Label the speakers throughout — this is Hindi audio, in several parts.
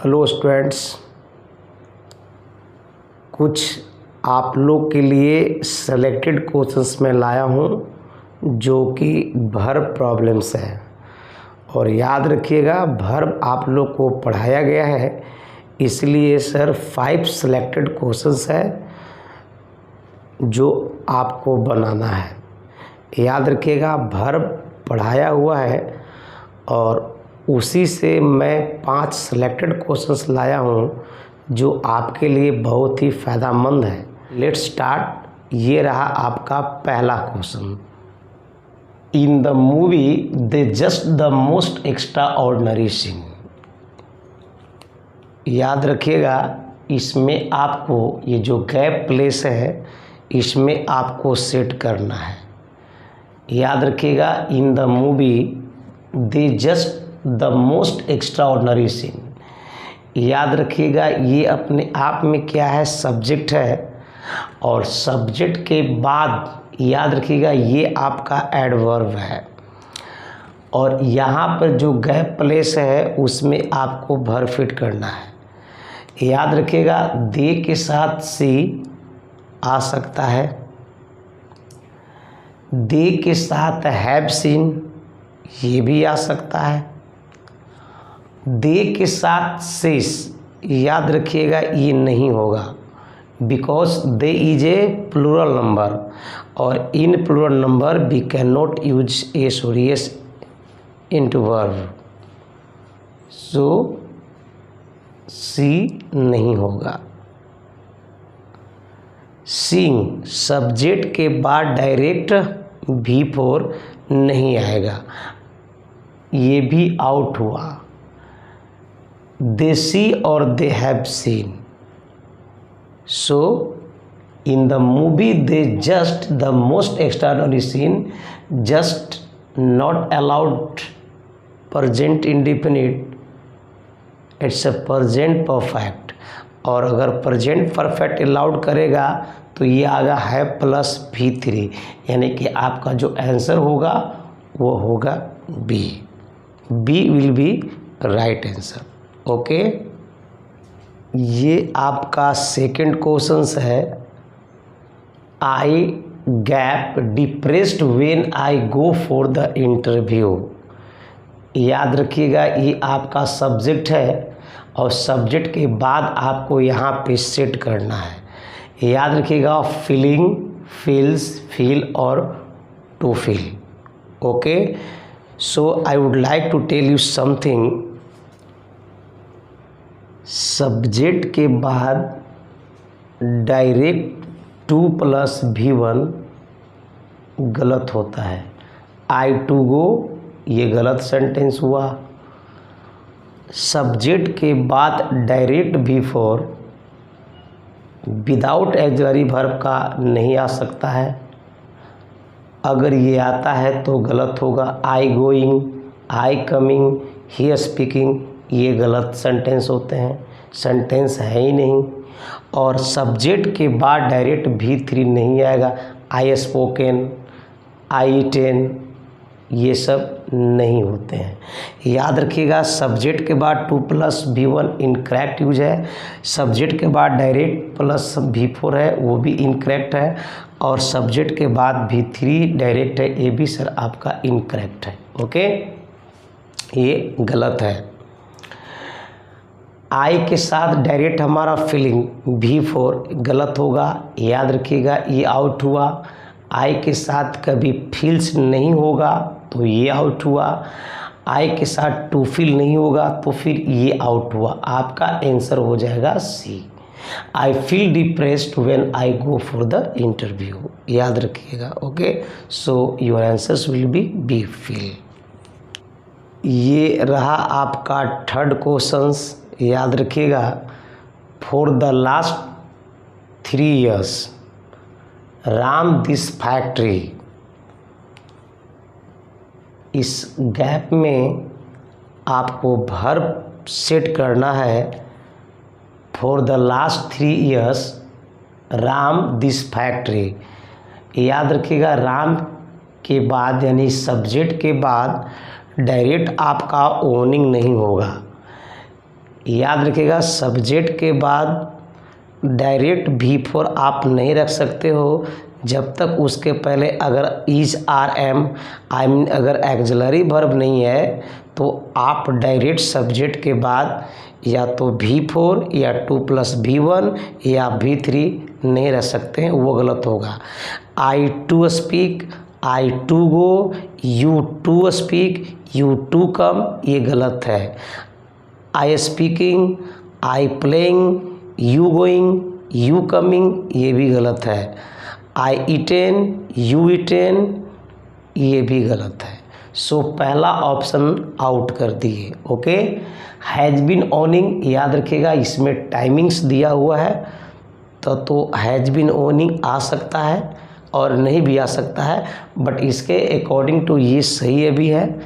Speaker 1: हेलो स्टूडेंट्स, कुछ आप लोग के लिए सेलेक्टेड क्वेश्चंस मैं लाया हूं जो कि वर्ब प्रॉब्लम्स है। और याद रखिएगा, वर्ब आप लोग को पढ़ाया गया है, इसलिए सर 5 सेलेक्टेड क्वेश्चंस है जो आपको बनाना है। याद रखिएगा, वर्ब पढ़ाया हुआ है और उसी से मैं 5 सेलेक्टेड क्वेश्चंस लाया हूँ जो आपके लिए बहुत ही फ़ायदेमंद है। Let's start. ये रहा आपका पहला question. In the movie they just the most extraordinary scene. याद रखिएगा, इसमें आपको ये जो गैप प्लेस है इसमें आपको सेट करना है। याद रखिएगा, in the movie they just the most extraordinary scene. याद रखिएगा, ये अपने आप में क्या है, सब्जेक्ट है, और सब्जेक्ट के बाद याद रखिएगा ये आपका एडवर्ब है, और यहाँ पर जो गैप प्लेस है उसमें आपको वर्ब फिट करना है। याद रखिएगा, दे के साथ सी आ सकता है, दे के साथ हैव सीन ये भी आ सकता है, दे के साथ सिस याद रखिएगा ये नहीं होगा, because they is a plural number, और in plural number we can not use S और S into verb, so C नहीं होगा। सिंग सब्जेक्ट के बाद डायरेक्ट V4 नहीं आएगा, ये भी आउट हुआ। They see or they have seen. So in the movie they just the most extraordinary scene, just not allowed present indefinite, it's a present perfect, और अगर present perfect allowed करेगा तो ये आएगा है प्लस V3, यानी कि आपका जो आंसर होगा वो होगा B will be right answer. Okay, ये आपका सेकंड क्वेश्चन है। I gap depressed when I go for the interview. याद रखिएगा, ये आपका सब्जेक्ट है और सब्जेक्ट के बाद आपको यहाँ पे सेट करना है। याद रखिएगा, फीलिंग, फील्स, फील और to feel. Okay, so I would like to tell you something. Subject के बाद डायरेक्ट 2 + V1 गलत होता है। आई टू गो ये गलत सेंटेंस हुआ। सब्जेक्ट के बाद direct V4 without auxiliary verb का नहीं आ सकता है, अगर ये आता है तो गलत होगा। I going, I coming, he speaking ये गलत सेंटेंस होते हैं, सेंटेंस है ही नहीं। और सब्जेक्ट के बाद डायरेक्ट V3 नहीं आएगा। आई स्पोकन, आई ईटेन ये सब नहीं होते हैं। याद रखिएगा, सब्जेक्ट के बाद 2 + V1 इनकरेक्ट यूज है, सब्जेक्ट के बाद डायरेक्ट प्लस V4 है वो भी इनकरेक्ट है, और सब्जेक्ट के बाद V3 डायरेक्ट है ये भी सर आपका इनकरेक्ट है। ओके, ये गलत है। आई के साथ डायरेक्ट हमारा फीलिंग V4 गलत होगा। याद रखिएगा, ये आउट हुआ। आई के साथ कभी फील्स नहीं होगा तो ये आउट हुआ। आई के साथ टू फील नहीं होगा तो फिर ये आउट हुआ। आपका आंसर हो जाएगा C. I feel depressed when I go for the interview. याद रखिएगा। Okay, so your answers will be B feel. ये रहा आपका थर्ड क्वेश्चंस। याद रखिएगा, for the last 3 years Ram this factory. इस गैप में आपको वर्ब सेट करना है। For the last 3 years Ram this factory. याद रखिएगा, राम के बाद यानी सब्जेक्ट के बाद डायरेक्ट आपका ओनिंग नहीं होगा। याद रखिएगा सब्जेक्ट के बाद डायरेक्ट V4 आप नहीं रख सकते हो जब तक उसके पहले अगर is are am I mean अगर एक्सिलरी वर्ब नहीं है तो आप डायरेक्ट सब्जेक्ट के बाद या तो V4 या 2+V1 या V3 नहीं रख सकते हैं, वो गलत होगा। I to speak, I to go, you to speak, you to come, ये गलत है। I speaking, I playing, you going, you coming, ये भी गलत है। I eaten, you eaten, ये भी गलत है। सो पहला ऑप्शन आउट कर दिए। ओके, हैज़ बीन ओनिंग, याद रखिएगा इसमें टाइमिंग्स दिया हुआ है तो हैज़ बीन ओनिंग आ सकता है और नहीं भी आ सकता है, बट इसके अकॉर्डिंग टू ये सही है भी है।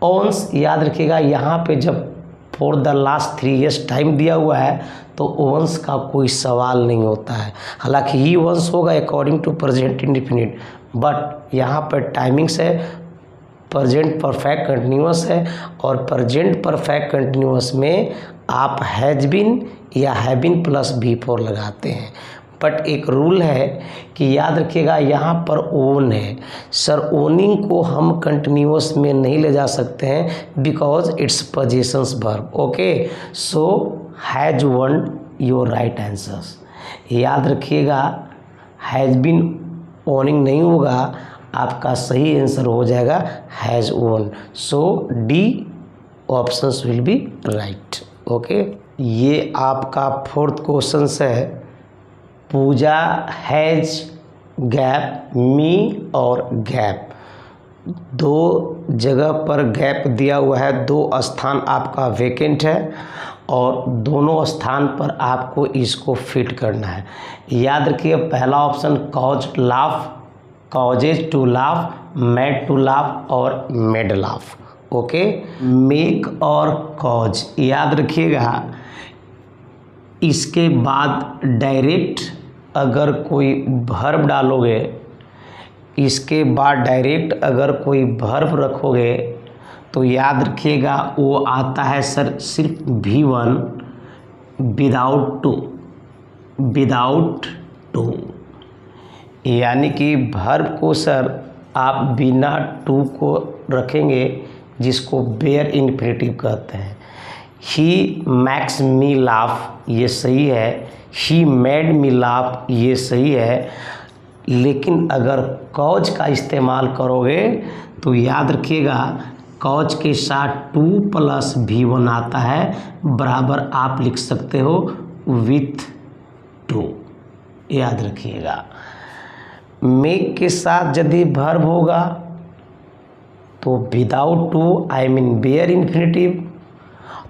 Speaker 1: ओन्स, याद रखिएगा यहाँ पे जब for the last 3 years time दिया हुआ है तो ओन्स का कोई सवाल नहीं होता है। हालांकि ही वंस होगा according to present indefinite, but यहाँ पर टाइमिंग्स है, प्रेजेंट परफेक्ट कंटिन्यूअस है और प्रेजेंट परफेक्ट कंटिन्यूअस में आप हैज़ बीन या हैव बीन प्लस V4 लगाते हैं। बट एक रूल है कि याद रखिएगा यहाँ पर ओन है सर, ओनिंग को हम कंटिन्यूअस में नहीं ले जा सकते हैं because it's possessions verb. Okay, so has one your right answers. याद रखिएगा हैज़ बीन ओनिंग नहीं होगा, आपका सही आंसर हो जाएगा has own. So D options will be right. Okay, ये आपका 4th क्वेश्चन है। पूजा हैज़ गैप मी और गैप, 2 जगह पर गैप दिया हुआ है, 2 स्थान आपका वेकेंट है और दोनों स्थान पर आपको इसको फिट करना है। याद रखिए पहला option cause laugh, causes to laugh, made to laugh और मेड लाफ। ओके, मेक और कॉज, याद रखिएगा इसके बाद डायरेक्ट अगर कोई वर्ब डालोगे, इसके बाद डायरेक्ट अगर कोई वर्ब रखोगे तो याद रखिएगा वो आता है सर सिर्फ V1 विदाउट टू, यानी कि वर्ब को सर आप बिना टू को रखेंगे जिसको बेयर इन्फिनेटिव कहते हैं। ही मैक्स मी लाफ, ये सही है। ही मेड मी लाफ, ये सही है। लेकिन अगर कॉज का इस्तेमाल करोगे तो याद रखिएगा कॉज के साथ 2+V1 आता है, बराबर आप लिख सकते हो विथ 2, याद रखिएगा। मेक के साथ यदि वर्ब होगा तो without to I mean bare infinitive,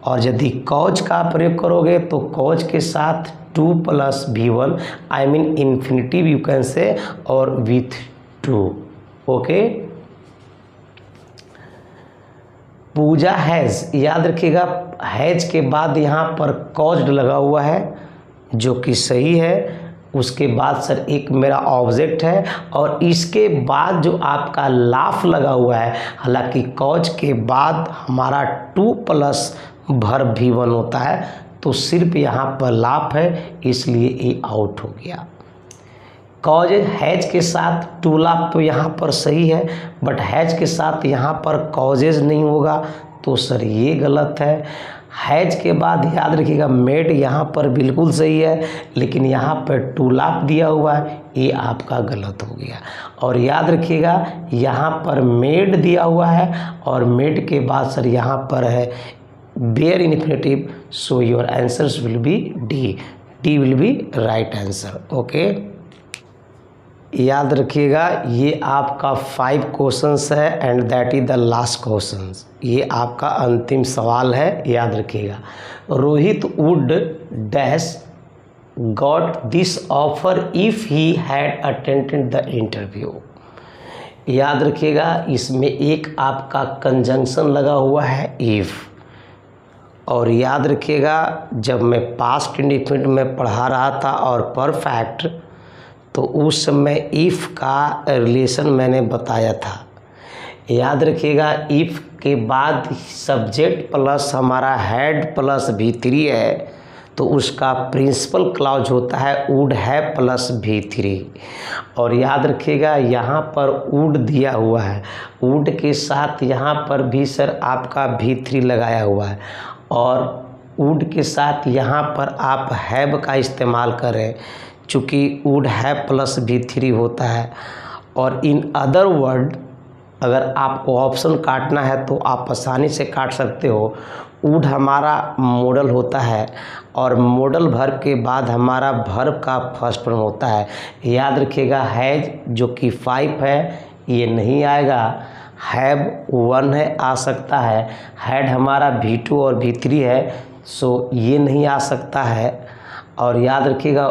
Speaker 1: और यदि कॉज का प्रयोग करोगे तो कॉज के साथ 2+V1 I mean infinitive you can say और विथ 2। ओके, पूजा हैज़, याद रखिएगा हैज़ के बाद यहाँ पर कॉज्ड लगा हुआ है जो कि सही है। उसके बाद सर एक मेरा ऑब्जेक्ट है और इसके बाद जो आपका लाफ लगा हुआ है, हालांकि कॉज के बाद हमारा 2+ वर्ब V1 होता है तो सिर्फ यहाँ पर लाफ है, इसलिए ये आउट हो गया। कॉज हैज के साथ 2 लाफ तो यहाँ पर सही है, बट हैज के साथ यहाँ पर कॉजेज नहीं होगा तो सर ये गलत है। हैज के बाद याद रखिएगा मेड यहाँ पर बिल्कुल सही है, लेकिन यहाँ पर 2 लाफ दिया हुआ है, ये आपका गलत हो गया। और याद रखिएगा यहाँ पर मेड दिया हुआ है और मेड के बाद सर यहाँ पर है bare infinitive, so your answers will be D. D will be right answer. Okay, याद रखिएगा ये आपका 5 क्वेश्चंस है and that is the last questions. ये आपका अंतिम सवाल है, याद रखिएगा। Rohit would dash got this offer if he had attended the interview. याद रखिएगा इसमें एक आपका कंजंक्शन लगा हुआ है इफ़, और याद रखिएगा जब मैं पास्ट इंडेफिनिट में पढ़ा रहा था और परफेक्ट, तो उस समय इफ़ का रिलेशन मैंने बताया था। याद रखिएगा इफ़ के बाद सब्जेक्ट प्लस हमारा हैड प्लस V3 है तो उसका प्रिंसिपल क्लॉज होता है वुड हैव प्लस V3। और याद रखिएगा यहाँ पर वुड दिया हुआ है, वुड के साथ यहाँ पर भी सर आपका V3 लगाया हुआ है और वुड के साथ यहाँ पर आप हैव का इस्तेमाल करें चूँकि वुड हैव प्लस V3 होता है। और इन अदर वर्ड अगर आपको ऑप्शन काटना है तो आप आसानी से काट सकते हो। वुड हमारा मॉडल होता है और मॉडल वर्ब के बाद हमारा वर्ब का फर्स्ट फॉर्म होता है। याद रखिएगा हैज जो कि 5 है ये नहीं आएगा, हैव 1 है आ सकता है, हैड हमारा V2 और V3 है सो ये नहीं आ सकता है। और याद रखिएगा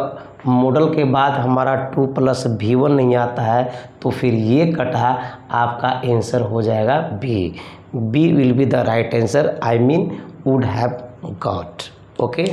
Speaker 1: मॉडल के बाद हमारा 2 प्लस V1 नहीं आता है तो फिर ये कटा आपका आंसर हो जाएगा B will be the right answer, I mean would have got. Okay.